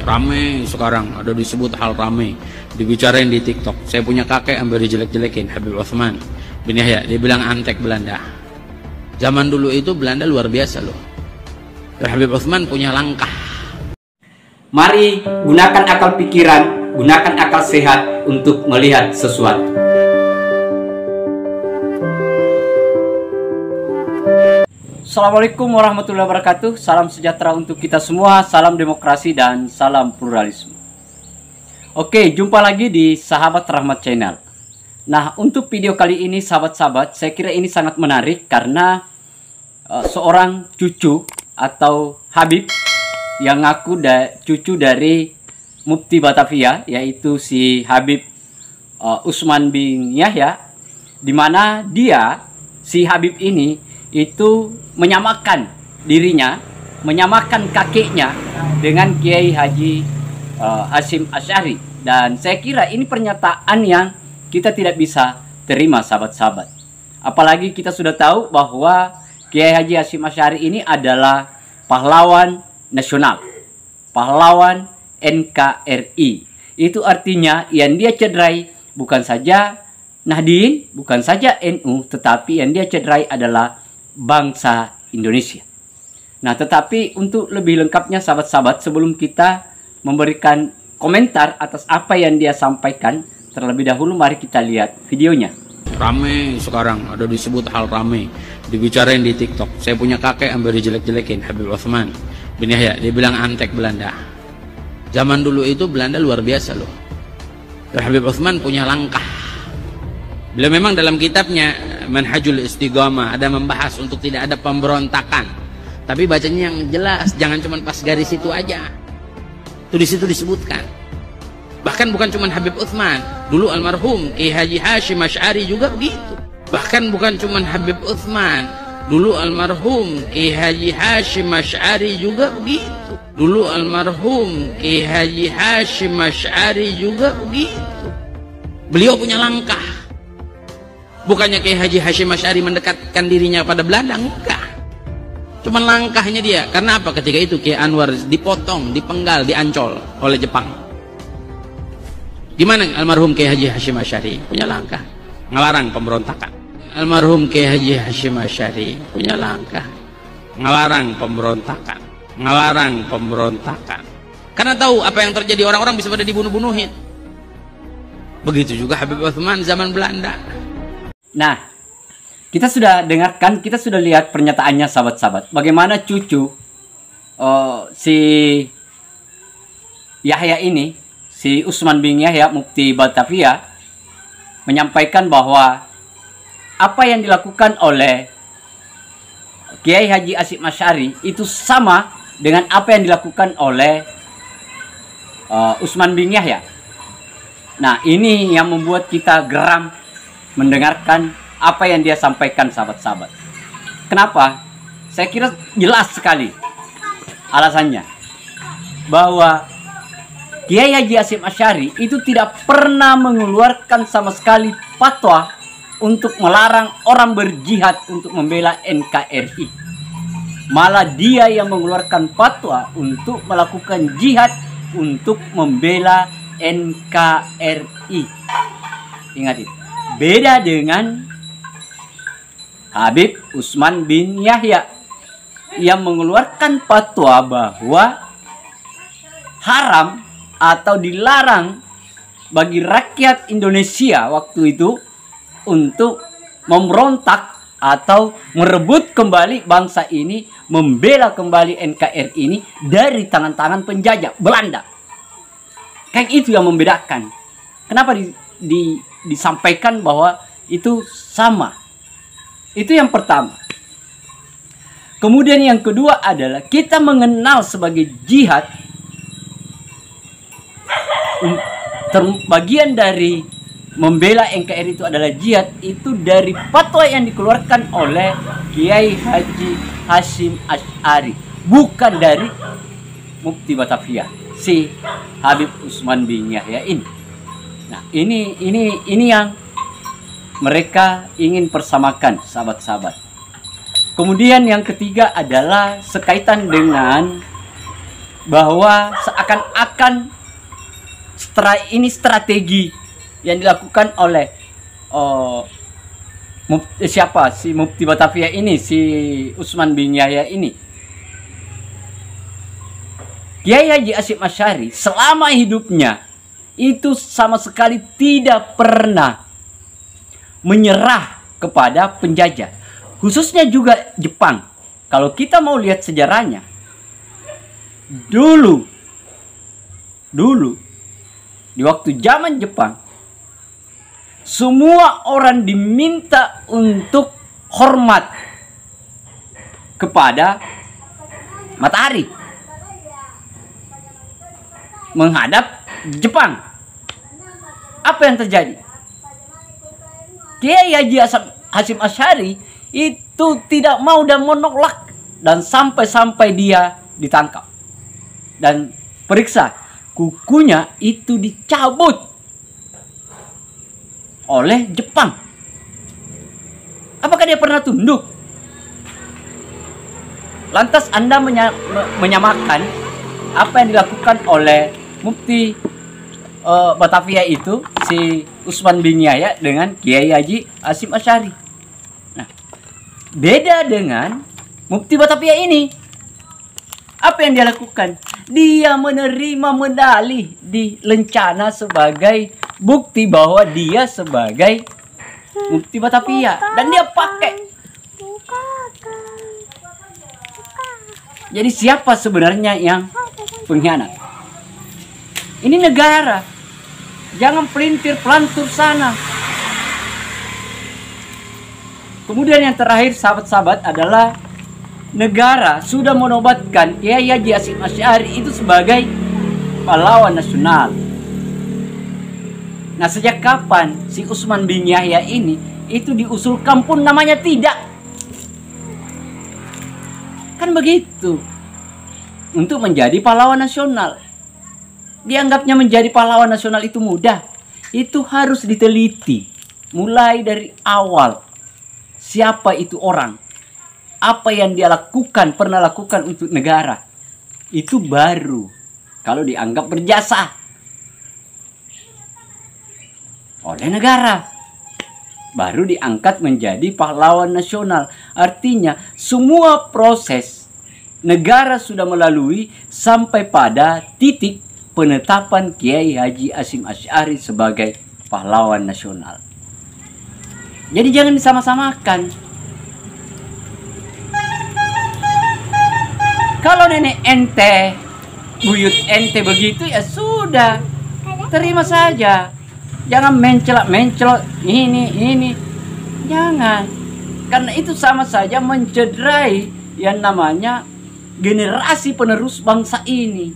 Rame sekarang, ada disebut hal rame, dibicarain di TikTok. Saya punya kakek hampir dijelek-jelekin, Habib Utsman bin Yahya. Dia bilang antek Belanda. Zaman dulu itu Belanda luar biasa loh. Habib Utsman punya langkah. Mari gunakan akal pikiran, gunakan akal sehat untuk melihat sesuatu. Assalamualaikum warahmatullahi wabarakatuh. Salam sejahtera untuk kita semua. Salam demokrasi dan salam pluralisme. Oke, jumpa lagi di Sahabat Rahmat Channel. Nah, untuk video kali ini sahabat-sahabat, saya kira ini sangat menarik karena seorang cucu atau Habib yang ngaku cucu dari Mufti Batavia, yaitu si Habib Utsman bin Yahya, di mana dia, si Habib ini itu menyamakan dirinya, menyamakan kakeknya dengan Kiai Haji Hasyim Asy'ari. Dan saya kira ini pernyataan yang kita tidak bisa terima sahabat-sahabat. Apalagi kita sudah tahu bahwa Kiai Haji Hasyim Asy'ari ini adalah pahlawan nasional, pahlawan NKRI. Itu artinya yang dia cederai bukan saja Nahdien, bukan saja NU, tetapi yang dia cederai adalah bangsa Indonesia. Nah, tetapi untuk lebih lengkapnya sahabat-sahabat, sebelum kita memberikan komentar atas apa yang dia sampaikan, terlebih dahulu mari kita lihat videonya. Rame sekarang, ada disebut hal rame, dibicarain di TikTok. Saya punya kakek hampir dijelek-jelekin, Habib Utsman bin Yahya. Dia bilang antek Belanda. Zaman dulu itu Belanda luar biasa loh. Habib Utsman punya langkah. Beliau memang dalam kitabnya Manhajul Istiqamah ada membahas untuk tidak ada pemberontakan, tapi bacanya yang jelas, jangan cuma pas garis itu aja. Itu di situ disebutkan. Bahkan bukan cuma Habib Utsman, dulu almarhum Kiai Haji Hasyim Asy'ari juga begitu. Bahkan bukan cuma Habib Utsman, dulu almarhum Kiai Haji Hasyim Asy'ari juga begitu. Dulu almarhum Kiai Haji Hasyim Asy'ari juga begitu. Beliau punya langkah. Bukannya Kiai Haji Hasyim Asy'ari mendekatkan dirinya pada Belanda, enggak. Cuman langkahnya dia. Karena apa? Ketika itu Kiai Anwar dipotong, dipenggal, diancol oleh Jepang. Gimana almarhum Kiai Haji Hasyim Asy'ari? Punya langkah, ngelarang pemberontakan. Almarhum Kiai Haji Hasyim Asy'ari punya langkah, ngelarang pemberontakan, ngelarang pemberontakan. Karena tahu apa yang terjadi, orang-orang bisa pada dibunuh-bunuhin. Begitu juga Habib Utsman zaman Belanda. Nah, kita sudah dengarkan, kita sudah lihat pernyataannya sahabat-sahabat. Bagaimana cucu si Yahya ini, si Utsman bin Yahya, Mufti Batavia, menyampaikan bahwa apa yang dilakukan oleh Kiai Haji Hasyim Asy'ari itu sama dengan apa yang dilakukan oleh Utsman bin Yahya. Nah, ini yang membuat kita geram mendengarkan apa yang dia sampaikan sahabat-sahabat. Kenapa? Saya kira jelas sekali alasannya. Bahwa Kiai Haji Hasyim Asy'ari itu tidak pernah mengeluarkan sama sekali fatwa untuk melarang orang berjihad untuk membela NKRI. Malah dia yang mengeluarkan fatwa untuk melakukan jihad untuk membela NKRI. Ingat itu. Beda dengan Habib Utsman bin Yahya yang mengeluarkan fatwa bahwa haram atau dilarang bagi rakyat Indonesia waktu itu untuk memberontak atau merebut kembali bangsa ini, membela kembali NKRI ini dari tangan-tangan penjajah Belanda. Kayak itu yang membedakan. Kenapa disampaikan bahwa itu sama? Itu yang pertama. Kemudian yang kedua adalah kita mengenal sebagai jihad, bagian dari membela NKRI itu adalah jihad, itu dari fatwa yang dikeluarkan oleh Kiai Haji Hasyim Asy'ari, bukan dari Mufti Batavia, si Habib Utsman bin Yahya ini. Nah, ini yang mereka ingin persamakan sahabat-sahabat. Kemudian yang ketiga adalah sekaitan dengan bahwa seakan-akan ini strategi yang dilakukan oleh siapa si Mufti Batavia ini, si Utsman bin Yahya ini. Kiai Haji Hasyim Asy'ari selama hidupnya itu sama sekali tidak pernah menyerah kepada penjajah, khususnya juga Jepang. Kalau kita mau lihat sejarahnya, dulu di waktu zaman Jepang, semua orang diminta untuk hormat kepada matahari menghadap Jepang. Apa yang terjadi? Kiai Haji Hasyim Asy'ari itu tidak mau dan menolak, dan sampai dia ditangkap dan periksa, kukunya itu dicabut oleh Jepang. Apakah dia pernah tunduk? Lantas Anda menyamakan apa yang dilakukan oleh Mufti Batavia itu, si Utsman bin Yahya, dengan Kiai Haji Hasyim Asy'ari. Nah, beda dengan Mufti Batavia ini. Apa yang dia lakukan? Dia menerima medali di Lencana sebagai bukti bahwa dia sebagai Mufti Batavia, dan dia pakai. Jadi siapa sebenarnya yang pengkhianat? Ini negara. Jangan pelintir pelantur sana. Kemudian yang terakhir, sahabat-sahabat, adalah negara sudah menobatkan Kiai Haji Hasyim Asy'ari itu sebagai pahlawan nasional. Nah, sejak kapan si Utsman bin Yahya ini itu diusulkan pun namanya tidak? Kan begitu. Untuk menjadi pahlawan nasional, dianggapnya menjadi pahlawan nasional itu mudah. Itu harus diteliti mulai dari awal. Siapa itu orang? Apa yang dia lakukan, pernah lakukan untuk negara? Itu baru kalau dianggap berjasa oleh negara, baru diangkat menjadi pahlawan nasional. Artinya semua proses negara sudah melalui sampai pada titik penetapan Kiai Haji Hasyim Asy'ari sebagai pahlawan nasional. Jadi jangan disama-samakan. Kalau nenek ente, buyut ente begitu, ya sudah, terima saja. Jangan mencelak ini. Jangan. Karena itu sama saja mencederai yang namanya generasi penerus bangsa ini.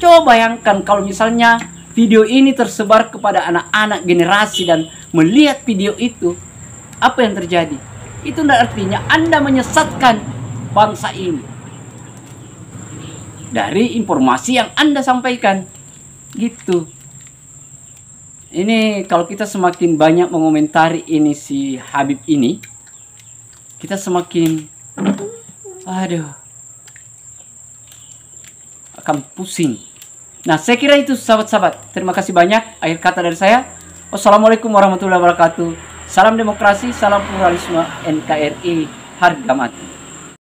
Coba bayangkan kalau misalnya video ini tersebar kepada anak-anak generasi dan melihat video itu, apa yang terjadi? Itu artinya Anda menyesatkan bangsa ini dari informasi yang Anda sampaikan. Gitu. Ini kalau kita semakin banyak mengomentari ini si Habib ini, kita semakin akan pusing. Nah, saya kira itu sahabat-sahabat. Terima kasih banyak. Akhir kata dari saya. Wassalamualaikum warahmatullahi wabarakatuh. Salam demokrasi, salam pluralisme, NKRI, harga mati.